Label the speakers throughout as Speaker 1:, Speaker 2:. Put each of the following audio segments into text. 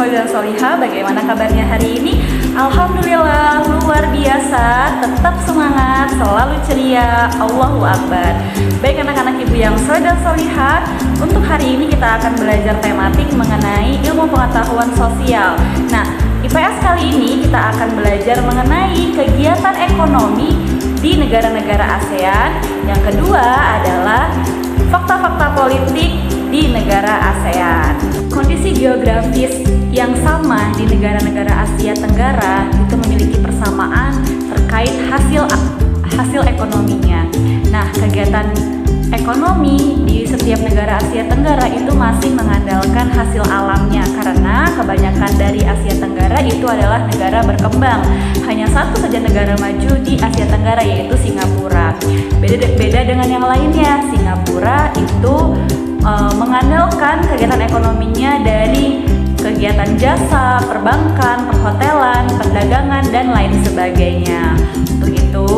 Speaker 1: solih dan solihah, bagaimana kabarnya hari ini? Alhamdulillah, luar biasa, tetap semangat, selalu ceria, Allahu Akbar. Baik anak-anak ibu yang solih dan solihah, untuk hari ini kita akan belajar tematik mengenai ilmu pengetahuan sosial. Nah, IPS kali ini kita akan belajar mengenai kegiatan ekonomi di negara-negara ASEAN. Yang kedua adalah fakta-fakta politik di negara ASEAN. Kondisi geografis yang sama di negara-negara Asia Tenggara itu memiliki persamaan terkait hasil ekonominya. Nah, kegiatan ekonomi di setiap negara Asia Tenggara itu masih mengandalkan hasil alamnya, karena kebanyakan dari Asia Tenggara itu adalah negara berkembang. Hanya satu saja negara maju di Asia Tenggara, yaitu Singapura. Beda dengan yang lainnya. Singapura itu mengandalkan kegiatan ekonominya dari kegiatan jasa, perbankan, perhotelan, perdagangan, dan lain sebagainya. Untuk itu,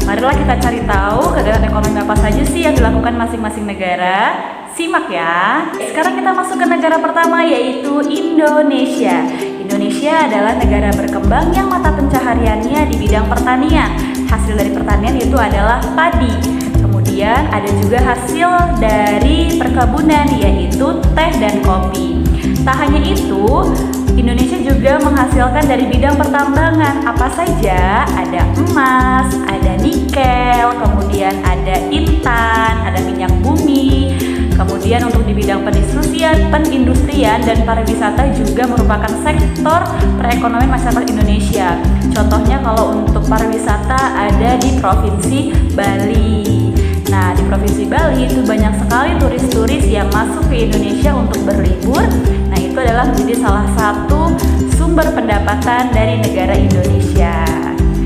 Speaker 1: marilah kita cari tahu kegiatan ekonomi apa saja sih yang dilakukan masing-masing negara. Simak ya. Sekarang kita masuk ke negara pertama, yaitu Indonesia. Indonesia adalah negara berkembang yang mata pencahariannya di bidang pertanian. Hasil dari pertanian itu adalah padi. Kemudian ada juga hasil dari perkebunan, yaitu teh dan kopi. Tak hanya itu, Indonesia juga menghasilkan dari bidang pertambangan. Apa saja? Ada emas, ada nikel, kemudian ada intan, ada minyak bumi. Kemudian untuk di bidang perindustrian dan pariwisata juga merupakan sektor perekonomian masyarakat Indonesia. Contohnya kalau untuk pariwisata ada di Provinsi Bali. Nah, di Provinsi Bali itu banyak sekali turis-turis yang masuk ke Indonesia untuk berlibur. Nah, itu adalah menjadi salah satu sumber pendapatan dari negara Indonesia.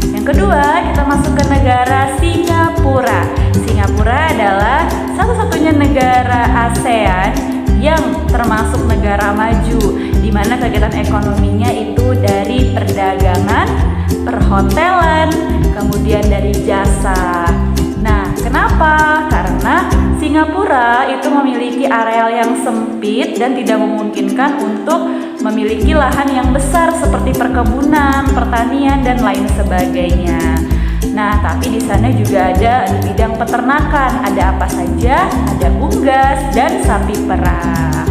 Speaker 1: Yang kedua, kita masuk ke negara Singapura. Singapura adalah satu-satunya negara ASEAN yang termasuk negara maju, di mana kegiatan ekonominya itu dari perdagangan, perhotelan, kemudian dari jasa. Nah, kenapa? Karena Singapura itu memiliki areal yang sempit dan tidak memungkinkan untuk memiliki lahan yang besar seperti perkebunan, pertanian, dan lain sebagainya. Nah, tapi di sana juga ada di bidang peternakan. Ada apa saja? Ada unggas dan sapi perah.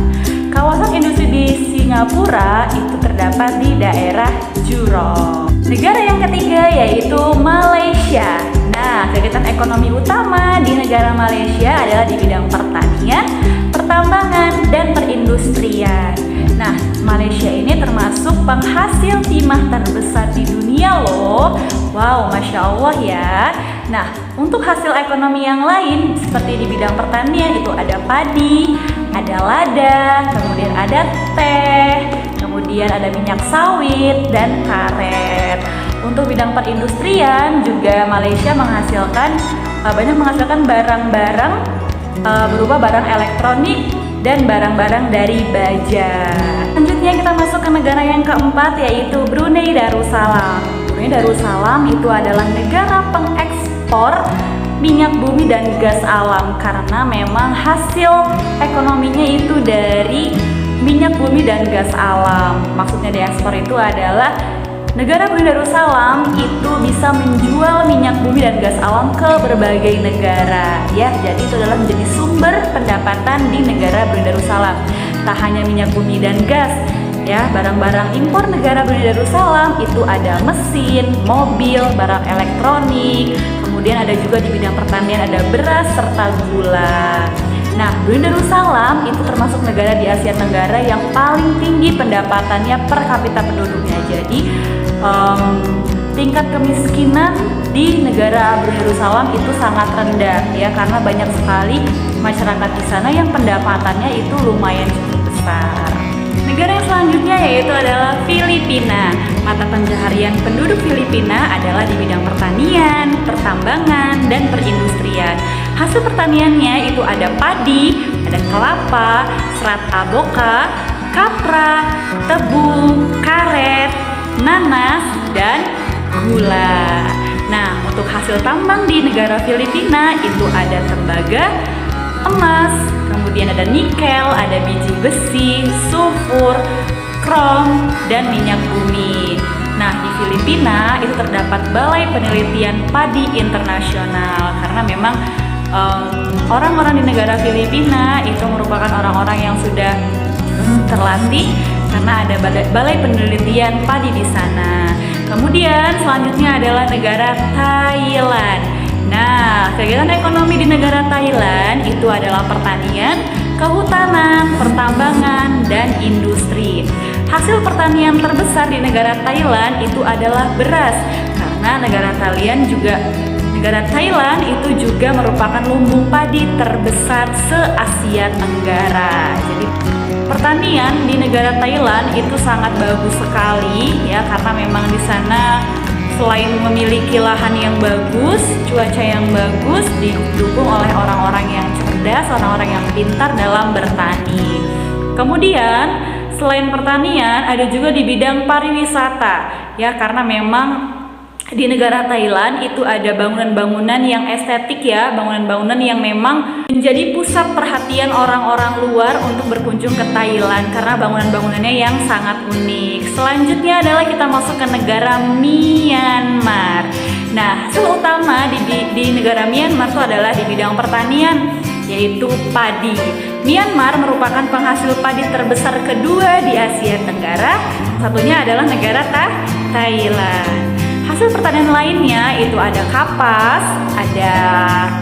Speaker 1: Kawasan industri di Singapura itu terdapat di daerah Jurong. Negara yang ketiga yaitu Malaysia. Nah, kegiatan ekonomi utama di negara Malaysia adalah di bidang pertanian, pertambangan, dan perindustrian. Nah, Malaysia ini termasuk penghasil timah terbesar di dunia loh. Wow, Masya Allah ya. Nah, untuk hasil ekonomi yang lain seperti di bidang pertanian itu ada padi, ada lada, kemudian ada teh, kemudian ada minyak sawit, dan karet. Untuk bidang perindustrian juga Malaysia banyak menghasilkan barang-barang berupa barang elektronik dan barang-barang dari baja. Selanjutnya kita masuk ke negara yang keempat, yaitu Brunei Darussalam. Brunei Darussalam itu adalah negara pengekspor minyak bumi dan gas alam, karena memang hasil ekonominya itu dari minyak bumi dan gas alam. Maksudnya diekspor itu adalah negara Brunei Darussalam itu bisa menjual minyak bumi dan gas alam ke berbagai negara, ya. Jadi itu adalah menjadi sumber pendapatan di negara Brunei Darussalam. Tak hanya minyak bumi dan gas, ya, barang-barang impor negara Brunei Darussalam itu ada mesin, mobil, barang elektronik. Kemudian ada juga di bidang pertanian ada beras serta gula. Nah, Brunei Darussalam itu termasuk negara di Asia Tenggara yang paling tinggi pendapatannya per kapita penduduknya. Jadi tingkat kemiskinan di negara Brunei Darussalam itu sangat rendah, ya, karena banyak sekali masyarakat di sana yang pendapatannya itu lumayan cukup besar. Negara yang selanjutnya yaitu adalah Filipina. Mata pencaharian penduduk Filipina adalah di bidang pertanian, pertambangan, dan perindustrian. Hasil pertaniannya itu ada padi, ada kelapa, serat aboka, kapra, tebu, karet, nanas, dan gula. Nah, untuk hasil tambang di negara Filipina itu ada tembaga, emas, kemudian ada nikel, ada biji besi, sulfur, krom, dan minyak bumi. Nah, di Filipina itu terdapat Balai Penelitian Padi Internasional karena memang orang-orang di negara Filipina itu merupakan orang-orang yang sudah terlatih karena ada Balai Penelitian Padi di sana. Kemudian selanjutnya adalah negara Thailand. Nah, kegiatan ekonomi di negara Thailand itu adalah pertanian, kehutanan, pertambangan, dan industri. Hasil pertanian terbesar di negara Thailand itu adalah beras karena negara Thailand itu juga merupakan lumbung padi terbesar se-Asia Tenggara. Jadi pertanian di negara Thailand itu sangat bagus sekali ya, karena memang di sana selain memiliki lahan yang bagus, cuaca yang bagus, didukung oleh orang-orang yang cerdas, orang-orang yang pintar dalam bertani. Kemudian selain pertanian ada juga di bidang pariwisata ya, karena memang di negara Thailand itu ada bangunan-bangunan yang estetik ya, bangunan-bangunan yang memang menjadi pusat perhatian orang-orang luar untuk berkunjung ke Thailand karena bangunan-bangunannya yang sangat unik. Selanjutnya adalah kita masuk ke negara Myanmar. Nah, hasil utama di negara Myanmar itu adalah di bidang pertanian, yaitu padi. Myanmar merupakan penghasil padi terbesar kedua di Asia Tenggara. Satunya adalah negara Thailand. Hasil pertanian lainnya itu ada kapas, ada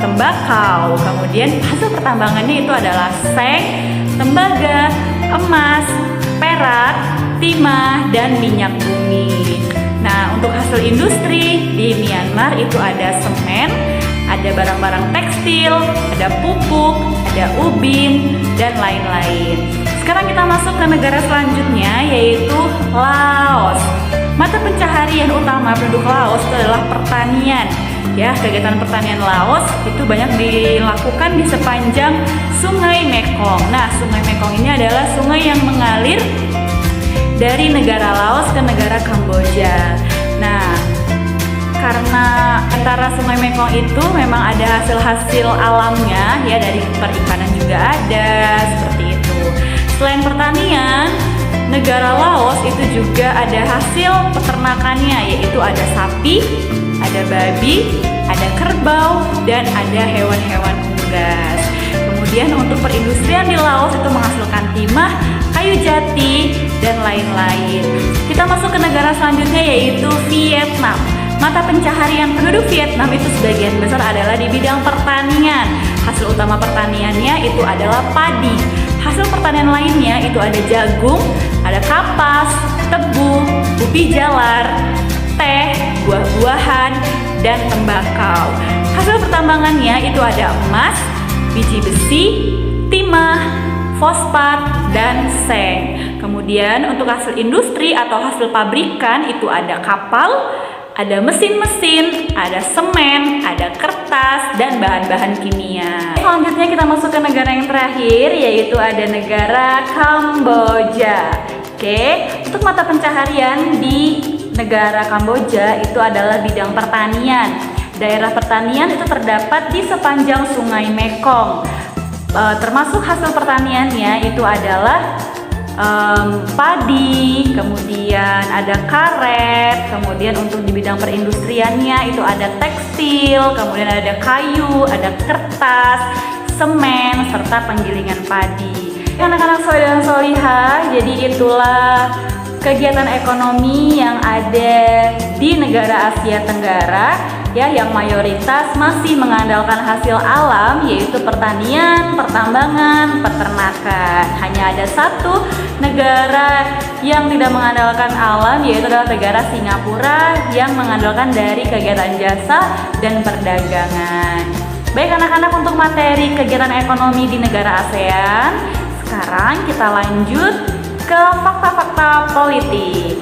Speaker 1: tembakau, kemudian hasil pertambangannya itu adalah seng, tembaga, emas, perak, timah, dan minyak bumi. Nah, untuk hasil industri di Myanmar itu ada semen, ada barang-barang tekstil, ada pupuk, ada ubin, dan lain-lain. Sekarang kita masuk ke negara selanjutnya, yaitu Laos. Mata pencaharian utama penduduk Laos itu adalah pertanian. Ya, kegiatan pertanian Laos itu banyak dilakukan di sepanjang Sungai Mekong. Nah, Sungai Mekong ini adalah sungai yang mengalir dari negara Laos ke negara Kamboja. Nah, karena antara Sungai Mekong itu memang ada hasil-hasil alamnya ya, dari perikanan juga ada seperti itu. Selain pertanian, negara Laos itu juga ada hasil peternakannya, yaitu ada sapi, ada babi, ada kerbau, dan ada hewan-hewan unggas. Kemudian untuk perindustrian di Laos itu menghasilkan timah, kayu jati, dan lain-lain. Kita masuk ke negara selanjutnya, yaitu Vietnam. Mata pencaharian penduduk Vietnam itu sebagian besar adalah di bidang pertanian. Hasil utama pertaniannya itu adalah padi. Hasil pertanian lainnya itu ada jagung, ada kapas, tebu, ubi jalar, teh, buah-buahan, dan tembakau. Hasil pertambangannya itu ada emas, biji besi, timah, fosfat, dan seng. Kemudian untuk hasil industri atau hasil pabrikan itu ada kapal, ada mesin-mesin, ada semen, ada kertas, dan bahan-bahan kimia. Selanjutnya kita masuk ke negara yang terakhir, yaitu ada negara Kamboja. Oke, untuk mata pencaharian di negara Kamboja itu adalah bidang pertanian. Daerah pertanian itu terdapat di sepanjang Sungai Mekong. Termasuk hasil pertaniannya itu adalah padi, kemudian ada karet, kemudian untuk di bidang perindustriannya itu ada tekstil, kemudian ada kayu, ada kertas, semen, serta penggilingan padi. Anak-anak soleh dan solihah, jadi itulah kegiatan ekonomi yang ada di negara Asia Tenggara ya, yang mayoritas masih mengandalkan hasil alam, yaitu pertanian, pertambangan, peternakan. Hanya ada satu negara yang tidak mengandalkan alam, yaitu adalah negara Singapura yang mengandalkan dari kegiatan jasa dan perdagangan. Baik anak-anak, untuk materi kegiatan ekonomi di negara ASEAN, sekarang kita lanjut ke fakta-fakta politik.